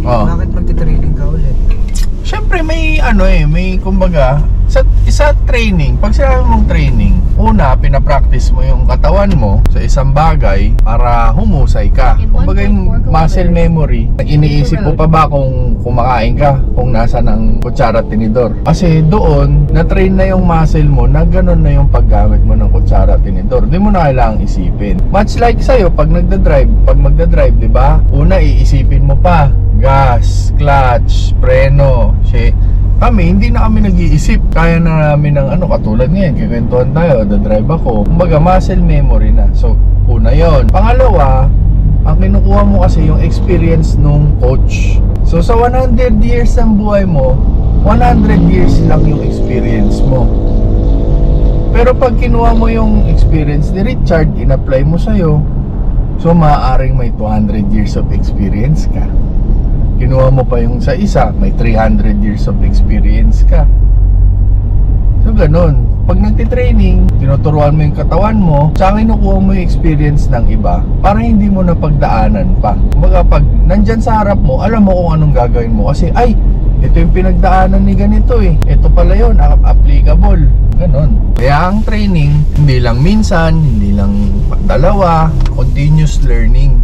Oh. Bakit magti-training ka ulit? Siyempre may ano may kumbaga sa training, pag sinabi mong training, una pinapractice mo yung katawan mo sa isang bagay para humusay ka. Kumbaga yung muscle memory, iniisip mo pa ba kung kumakain ka, kung nasa ng kutsara at tinidor. Kasi doon, na-train na yung muscle mo na ganun na yung paggamit mo ng kutsara at tinidor. Hindi mo na kailangang isipin. Much like sa'yo, pag magdadrive, di ba? Una, iisipin mo pa gas, clutch, preno, kami, hindi na kami nag-iisip. Kaya na namin ng katulad ngayon, kikwentuhan tayo, drive ako. Kumbaga, muscle memory na. So, una yon. Pangalawa, ang kinukuha mo kasi yung experience nung coach. So, sa 100 years ng buhay mo, 100 years lang yung experience mo. Pero pag kinuha mo yung experience ni Richard, in-apply mo sa'yo, so maaaring may 200 years of experience ka. Kinuha mo pa yung sa isa, may 300 years of experience ka. So ganun. Pag nagtitraining, tinuturuan mo yung katawan mo, sa akin kinukuha mo yung experience ng iba para hindi mo na pagdaanan pa. Kumbaga pag nandyan sa harap mo, alam mo kung anong gagawin mo. Kasi ito yung pinagdaanan ni ganito ito pala yun, applicable. Ganun. Kaya ang training, hindi lang minsan, hindi lang dalawa, continuous learning.